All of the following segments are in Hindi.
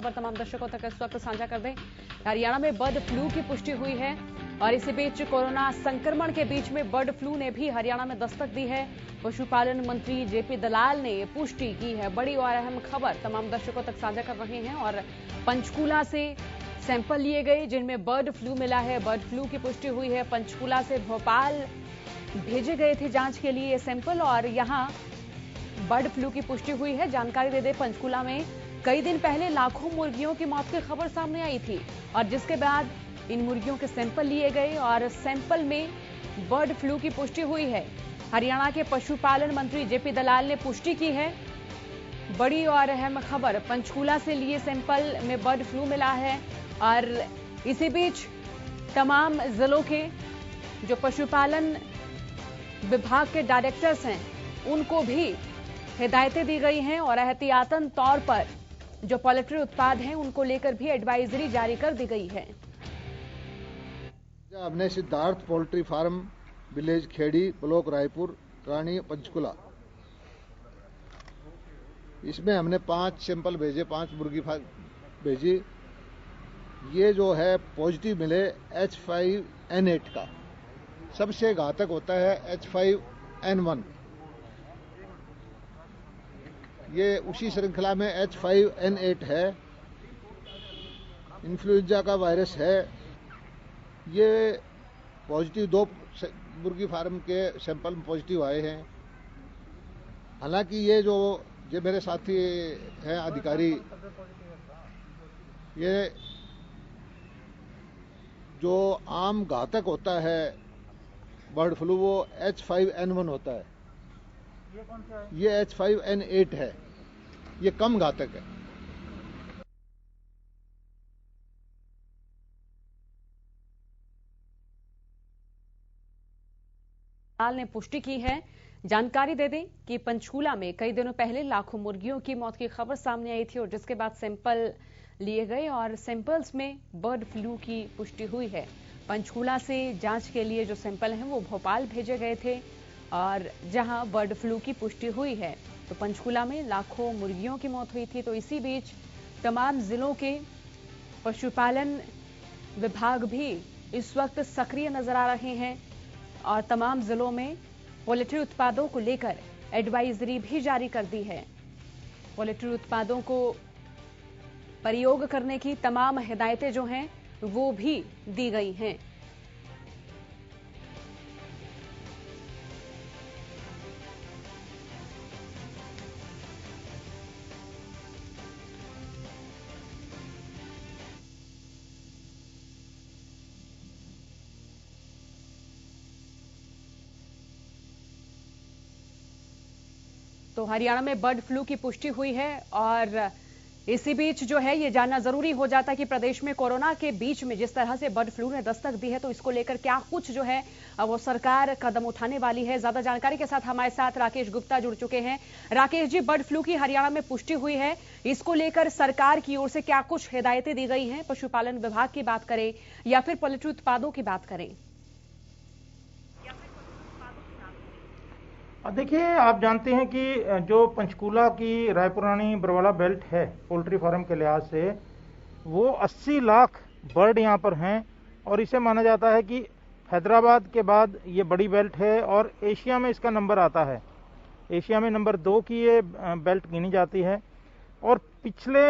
खबर तमाम दर्शकों तक इस वक्त साझा कर दें। हरियाणा में बर्ड फ्लू की पुष्टि हुई है और इसी बीच कोरोना संक्रमण के बीच में बर्ड फ्लू ने भी हरियाणा में दस्तक दी है। पशुपालन मंत्री जेपी दलाल ने पुष्टि की है। बड़ी और अहम खबर तमाम दर्शकों तक साझा कर रहे हैं। और पंचकूला से सैंपल लिए गए जिनमें बर्ड फ्लू मिला है। बर्ड फ्लू की पुष्टि हुई है। पंचकूला से भोपाल भेजे गए थे जांच के लिए ये सैंपल और यहां बर्ड फ्लू की पुष्टि हुई है। जानकारी दे दें, पंचकूला में कई दिन पहले लाखों मुर्गियों की मौत की खबर सामने आई थी और जिसके बाद इन मुर्गियों के सैंपल लिए गए और सैंपल में बर्ड फ्लू की पुष्टि हुई है। हरियाणा के पशुपालन मंत्री जेपी दलाल ने पुष्टि की है। बड़ी और अहम खबर, पंचकूला से लिए सैंपल में बर्ड फ्लू मिला है और इसी बीच तमाम जिलों के जो पशुपालन विभाग के डायरेक्टर्स हैं उनको भी हिदायतें दी गई हैं और एहतियातन तौर पर जो पोल्ट्री उत्पाद हैं उनको लेकर भी एडवाइजरी जारी कर दी गई है। हमने Siddharth poultry farm, village Khedi, block Raipur, Rani, Panchkula, इसमें हमने 5 सैंपल भेजे, 5 मुर्गी भेजी। ये जो है पॉजिटिव मिले H5N8 का। सबसे घातक होता है H5N1। ये उसी श्रृंखला में H5N8 है, इन्फ्लुएंजा का वायरस है। ये पॉजिटिव 2 मुर्गी फार्म के सैंपल में पॉजिटिव आए हैं। हालांकि ये जो मेरे साथी हैं अधिकारी, ये जो आम घातक होता है बर्ड फ्लू वो H5N1 होता है। ये कौन सा है? ये H5N8 है, ये कम घातक है। दलाल ने पुष्टि की है। जानकारी दे दें कि पंचकूला में कई दिनों पहले लाखों मुर्गियों की मौत की खबर सामने आई थी और जिसके बाद सैंपल लिए गए और सैंपल्स में बर्ड फ्लू की पुष्टि हुई है। पंचकूला से जांच के लिए जो सैंपल हैं वो भोपाल भेजे गए थे और जहां बर्ड फ्लू की पुष्टि हुई है। तो पंचकूला में लाखों मुर्गियों की मौत हुई थी। तो इसी बीच तमाम जिलों के पशुपालन विभाग भी इस वक्त सक्रिय नजर आ रहे हैं और तमाम जिलों में पोल्ट्री उत्पादों को लेकर एडवाइजरी भी जारी कर दी है। पोल्ट्री उत्पादों को प्रयोग करने की तमाम हिदायतें जो हैं वो भी दी गई हैं। तो हरियाणा में बर्ड फ्लू की पुष्टि हुई है और इसी बीच जो है ये जानना जरूरी हो जाता है कि प्रदेश में कोरोना के बीच में जिस तरह से बर्ड फ्लू ने दस्तक दी है तो इसको लेकर क्या कुछ जो है वो सरकार कदम उठाने वाली है। ज्यादा जानकारी के साथ हमारे साथ राकेश गुप्ता जुड़ चुके हैं। राकेश जी, बर्ड फ्लू की हरियाणा में पुष्टि हुई है, इसको लेकर सरकार की ओर से क्या कुछ हिदायतें दी गई हैं? पशुपालन विभाग की बात करें या फिर पोल्ट्री उत्पादों की बात करें? देखिए, आप जानते हैं कि जो पंचकूला की रायपुरानी बरवाला बेल्ट है पोल्ट्री फार्म के लिहाज से, वो 80 लाख बर्ड यहाँ पर हैं और इसे माना जाता है कि हैदराबाद के बाद ये बड़ी बेल्ट है और एशिया में इसका नंबर आता है। एशिया में नंबर 2 की ये बेल्ट गिनी जाती है। और पिछले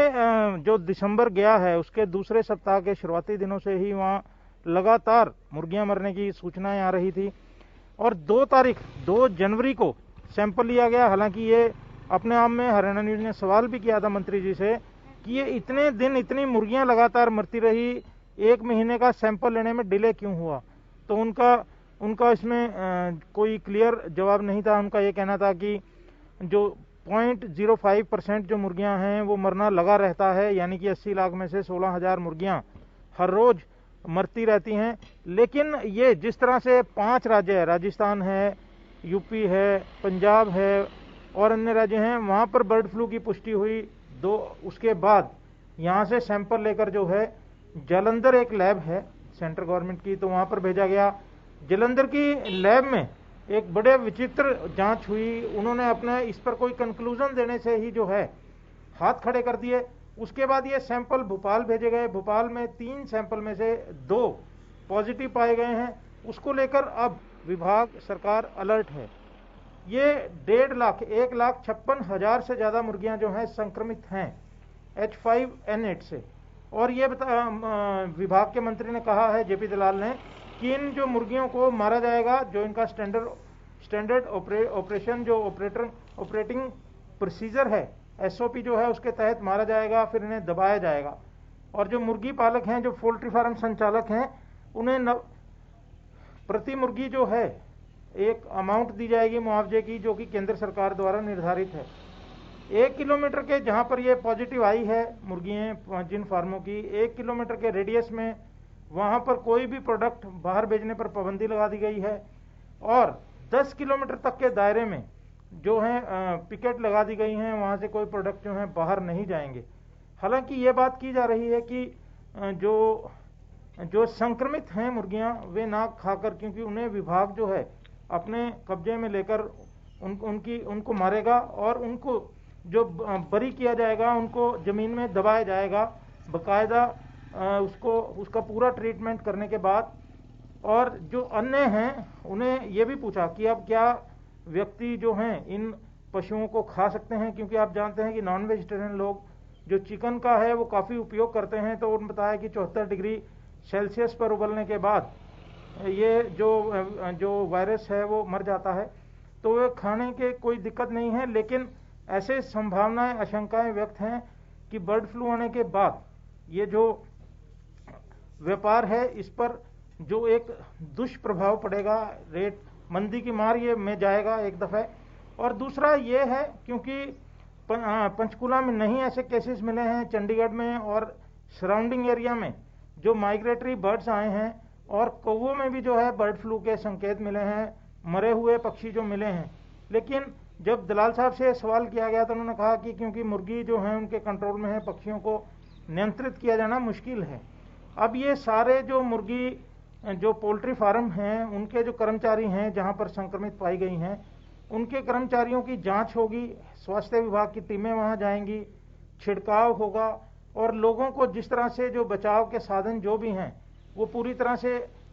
जो दिसंबर गया है उसके दूसरे सप्ताह के शुरुआती दिनों से ही वहाँ लगातार मुर्गियाँ मरने की सूचनाएं आ रही थी और 2 जनवरी को सैंपल लिया गया। हालांकि ये अपने आप में हरियाणा न्यूज ने सवाल भी किया था मंत्री जी से कि ये इतने दिन इतनी मुर्गियां लगातार मरती रही, 1 महीने का सैंपल लेने में डिले क्यों हुआ? तो उनका इसमें कोई क्लियर जवाब नहीं था। उनका ये कहना था कि जो 0.05% जो मुर्गियां हैं वो मरना लगा रहता है, यानी कि 80 लाख में से 16,000 मुर्गियां हर रोज मरती रहती हैं। लेकिन ये जिस तरह से 5 राज्य है, राजस्थान है, यूपी है, पंजाब है और अन्य राज्य हैं, वहाँ पर बर्ड फ्लू की पुष्टि हुई। उसके बाद यहाँ से सैंपल लेकर जो है जालंधर एक लैब है सेंट्रल गवर्नमेंट की, तो वहाँ पर भेजा गया। जालंधर की लैब में एक बड़े विचित्र जांच हुई। उन्होंने अपने इस पर कोई कंक्लूजन देने से ही जो है हाथ खड़े कर दिए। उसके बाद ये सैंपल भोपाल भेजे गए। भोपाल में 3 सैंपल में से 2 पॉजिटिव पाए गए हैं। उसको लेकर अब विभाग सरकार अलर्ट है। ये 1.5 लाख 1,56,000 से ज़्यादा मुर्गियां जो हैं संक्रमित हैं H5N8 से। और ये विभाग के मंत्री ने कहा है, जेपी दलाल ने, कि इन जो मुर्गियों को मारा जाएगा, जो इनका स्टैंडर्ड ऑपरेशन जो ऑपरेटिंग प्रोसीजर है, SOP जो है, उसके तहत मारा जाएगा, फिर इन्हें दबाया जाएगा। और जो मुर्गी पालक हैं, जो पोल्ट्री फार्म संचालक हैं, उन्हें प्रति मुर्गी जो है एक अमाउंट दी जाएगी मुआवजे की, जो कि केंद्र सरकार द्वारा निर्धारित है। 1 किलोमीटर के जहां पर ये पॉजिटिव आई है मुर्गियां जिन फार्मों की, 1 किलोमीटर के रेडियस में वहां पर कोई भी प्रोडक्ट बाहर भेजने पर पाबंदी लगा दी गई है। और 10 किलोमीटर तक के दायरे में जो है पिकेट लगा दी गई हैं, वहां से कोई प्रोडक्ट जो है बाहर नहीं जाएंगे। हालांकि ये बात की जा रही है कि जो संक्रमित हैं मुर्गियां, वे ना खाकर, क्योंकि उन्हें विभाग जो है अपने कब्जे में लेकर उनको मारेगा और उनको जो बरी किया जाएगा, उनको जमीन में दबाया जाएगा बकायदा, उसका पूरा ट्रीटमेंट करने के बाद। और जो अन्य हैं उन्हें ये भी पूछा कि अब क्या व्यक्ति जो हैं इन पशुओं को खा सकते हैं, क्योंकि आप जानते हैं कि नॉन वेजिटेरियन लोग जो चिकन का है वो काफ़ी उपयोग करते हैं। तो उन्होंने बताया कि 74 डिग्री सेल्सियस पर उबलने के बाद ये जो वायरस है वो मर जाता है, तो वे खाने के कोई दिक्कत नहीं है। लेकिन ऐसे संभावनाएं, आशंकाएं व्यक्त हैं कि बर्ड फ्लू आने के बाद ये जो व्यापार है, इस पर जो एक दुष्प्रभाव पड़ेगा, रेट मंदी की मार ये में जाएगा एक दफ़े। और दूसरा ये है, क्योंकि पंचकुला में नहीं ऐसे केसेस मिले हैं, चंडीगढ़ में और सराउंडिंग एरिया में जो माइग्रेटरी बर्ड्स आए हैं, और कौवों में भी जो है बर्ड फ्लू के संकेत मिले हैं, मरे हुए पक्षी जो मिले हैं। लेकिन जब दलाल साहब से सवाल किया गया तो उन्होंने कहा कि क्योंकि मुर्गी जो है उनके कंट्रोल में है, पक्षियों को नियंत्रित किया जाना मुश्किल है। अब ये सारे जो मुर्गी जो पोल्ट्री फार्म हैं, उनके जो कर्मचारी हैं जहां पर संक्रमित पाई गई हैं, उनके कर्मचारियों की जांच होगी, स्वास्थ्य विभाग की टीमें वहां जाएंगी, छिड़काव होगा, और लोगों को जिस तरह से जो बचाव के साधन जो भी हैं वो पूरी तरह से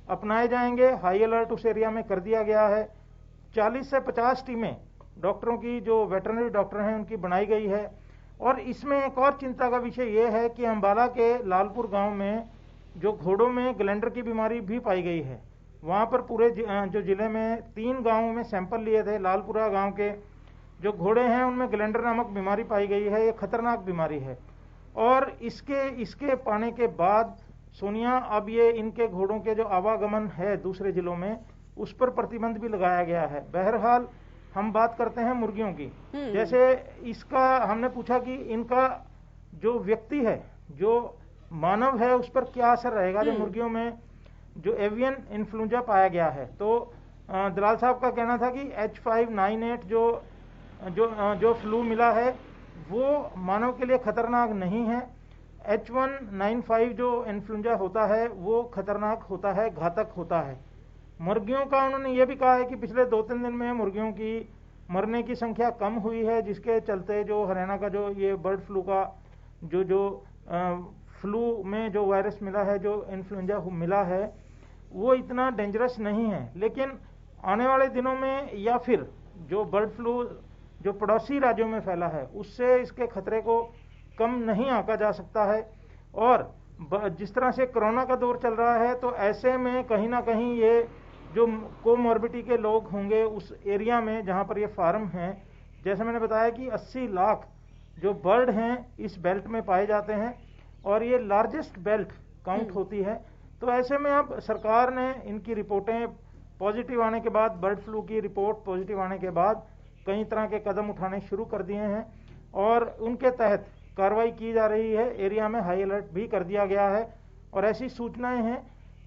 अपनाए जाएंगे। हाई अलर्ट उस एरिया में कर दिया गया है। 40 से 50 टीमें डॉक्टरों की, जो वेटरनरी डॉक्टर हैं, उनकी बनाई गई है। और इसमें एक और चिंता का विषय यह है कि अंबाला के लालपुर गांव में जो घोड़ों में ग्लैंडर की बीमारी भी पाई गई है। वहां पर पूरे जो जिले में 3 गांवों में सैंपल लिए थे। लालपुरा गांव के जो घोड़े हैं उनमें ग्लैंडर नामक बीमारी पाई गई है। ये खतरनाक बीमारी है। और इसके पाने के बाद सोनिया, अब ये इनके घोड़ों के जो आवागमन है दूसरे जिलों में, उस पर प्रतिबंध भी लगाया गया है। बहरहाल हम बात करते हैं मुर्गियों की। जैसे इसका हमने पूछा कि इनका जो व्यक्ति है, जो मानव है, उस पर क्या असर रहेगा जो मुर्गियों में जो एवियन इन्फ्लुएंजा पाया गया है। तो दलाल साहब का कहना था कि H5N8 जो फ्लू मिला है वो मानव के लिए खतरनाक नहीं है। H1N5 जो इन्फ्लुएंजा होता है वो खतरनाक होता है, घातक होता है। मुर्गियों का उन्होंने ये भी कहा है कि पिछले 2-3 दिन में मुर्गियों की मरने की संख्या कम हुई है, जिसके चलते जो हरियाणा का जो ये बर्ड फ्लू का जो फ्लू में जो वायरस मिला है, जो इन्फ्लुएंजा मिला है, वो इतना डेंजरस नहीं है। लेकिन आने वाले दिनों में या फिर जो बर्ड फ्लू जो पड़ोसी राज्यों में फैला है, उससे इसके खतरे को कम नहीं आंका जा सकता है। और जिस तरह से कोरोना का दौर चल रहा है, तो ऐसे में कहीं ना कहीं ये जो कोमॉर्बिडिटी के लोग होंगे उस एरिया में जहां पर ये फार्म हैं, जैसे मैंने बताया कि 80 लाख जो बर्ड हैं इस बेल्ट में पाए जाते हैं, और ये लार्जेस्ट बेल्ट काउंट होती है। तो ऐसे में अब सरकार ने इनकी रिपोर्टें पॉजिटिव आने के बाद, बर्ड फ्लू की रिपोर्ट पॉजिटिव आने के बाद कई तरह के कदम उठाने शुरू कर दिए हैं, और उनके तहत कार्रवाई की जा रही है। एरिया में हाई अलर्ट भी कर दिया गया है। और ऐसी सूचनाएं हैं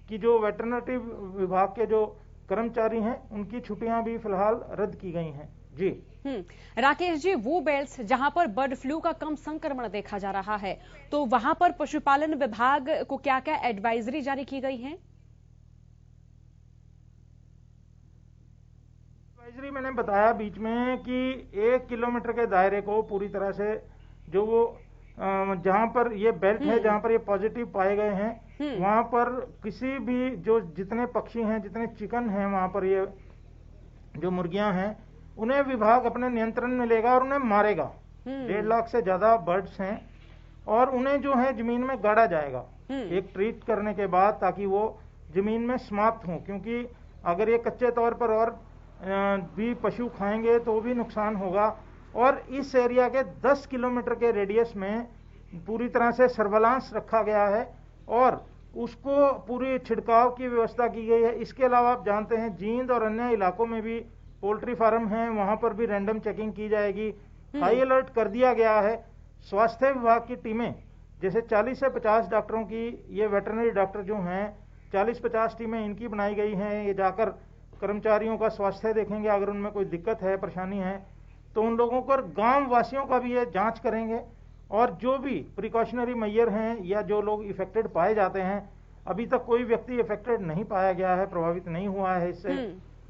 कि जो वेटरनरी विभाग के जो कर्मचारी हैं उनकी छुट्टियां भी फिलहाल रद्द की गई हैं। जी राकेश जी, वो बेल्ट्स जहां पर बर्ड फ्लू का कम संक्रमण देखा जा रहा है, तो वहां पर पशुपालन विभाग को क्या क्या एडवाइजरी जारी की गई है? एडवाइजरी मैंने बताया बीच में कि 1 किलोमीटर के दायरे को पूरी तरह से जो वो जहां पर ये बेल्ट है, जहां पर ये पॉजिटिव पाए गए हैं, वहां पर किसी भी जो जितने पक्षी हैं, जितने चिकन हैं, वहां पर ये जो मुर्गियां हैं, उन्हें विभाग अपने नियंत्रण में लेगा और उन्हें मारेगा। 1.5 लाख से ज्यादा बर्ड्स हैं और उन्हें जो है जमीन में गाड़ा जाएगा एक ट्रीट करने के बाद, ताकि वो जमीन में समाप्त हों, क्योंकि अगर ये कच्चे तौर पर और भी पशु खाएंगे तो भी नुकसान होगा। और इस एरिया के 10 किलोमीटर के रेडियस में पूरी तरह से सर्वेलांस रखा गया है और उसको पूरी छिड़काव की व्यवस्था की गई है। इसके अलावा आप जानते हैं जींद और अन्य इलाकों में भी पोल्ट्री फार्म हैं, वहां पर भी रैंडम चेकिंग की जाएगी। हाई अलर्ट कर दिया गया है। स्वास्थ्य विभाग की टीमें, जैसे 40 से 50 डॉक्टरों की, ये वेटरनरी डॉक्टर जो हैं 40-50 टीमें इनकी बनाई गई हैं। ये जाकर कर्मचारियों का स्वास्थ्य देखेंगे, अगर उनमें कोई दिक्कत है, परेशानी है तो उन लोगों पर, गांव वासियों का भी ये जांच करेंगे और जो भी प्रिकॉशनरी मेजर हैं या जो लोग इफेक्टेड पाए जाते हैं, अभी तक कोई व्यक्ति इफेक्टेड नहीं पाया गया है, प्रभावित नहीं हुआ है इससे।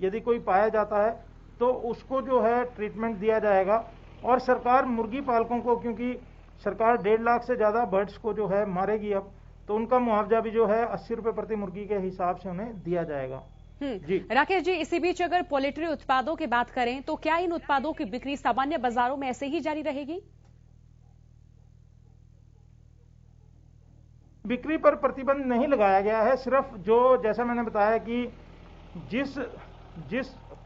यदि कोई पाया जाता है तो उसको जो है ट्रीटमेंट दिया जाएगा। और सरकार मुर्गी पालकों को, क्योंकि सरकार 1.5 लाख से ज्यादा बर्ड्स को जो है मारेगी अब, तो उनका मुआवजा भी जो है 80 रुपए प्रति मुर्गी के हिसाब से उन्हें दिया जाएगा। जी राकेश जी, इसी बीच अगर पोल्ट्री उत्पादों की बात करें तो क्या इन उत्पादों की बिक्री सामान्य बाजारों में ऐसे ही जारी रहेगी? बिक्री पर प्रतिबंध नहीं लगाया गया है। सिर्फ जो, जैसा मैंने बताया कि जिस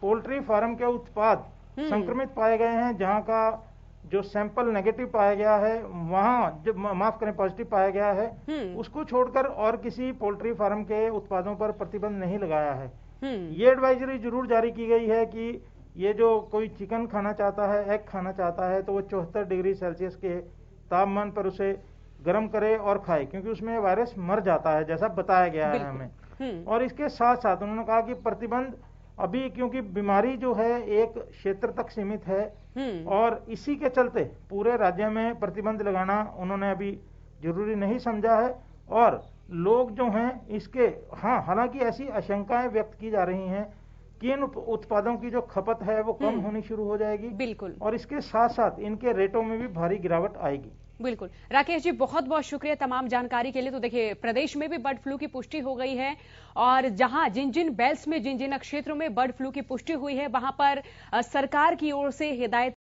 पोल्ट्री फार्म के उत्पाद संक्रमित पाए गए हैं, जहां का जो सैंपल नेगेटिव पाया गया है, वहां जब माफ करें पॉजिटिव पाया गया है, उसको छोड़कर और किसी पोल्ट्री फार्म के उत्पादों पर प्रतिबंध नहीं लगाया है। ये एडवाइजरी जरूर जारी की गई है कि ये जो कोई चिकन खाना चाहता है, एग खाना चाहता है, तो वो 74 डिग्री सेल्सियस के तापमान पर उसे गर्म करे और खाए, क्योंकि उसमें वायरस मर जाता है, जैसा बताया गया है हमें। और इसके साथ साथ उन्होंने कहा कि प्रतिबंध अभी, क्योंकि बीमारी जो है एक क्षेत्र तक सीमित है और इसी के चलते पूरे राज्य में प्रतिबंध लगाना उन्होंने अभी जरूरी नहीं समझा है। और लोग जो हैं इसके, हाँ, हालांकि ऐसी आशंकाएं व्यक्त की जा रही हैं कि इन उत्पादों की जो खपत है वो कम होनी शुरू हो जाएगी। बिल्कुल। और इसके साथ साथ इनके रेटों में भी भारी गिरावट आएगी। बिल्कुल। राकेश जी, बहुत बहुत शुक्रिया तमाम जानकारी के लिए। तो देखिए, प्रदेश में भी बर्ड फ्लू की पुष्टि हो गई है और जहां जिन बेल्ट्स में, जिन क्षेत्रों में बर्ड फ्लू की पुष्टि हुई है, वहां पर सरकार की ओर से हिदायत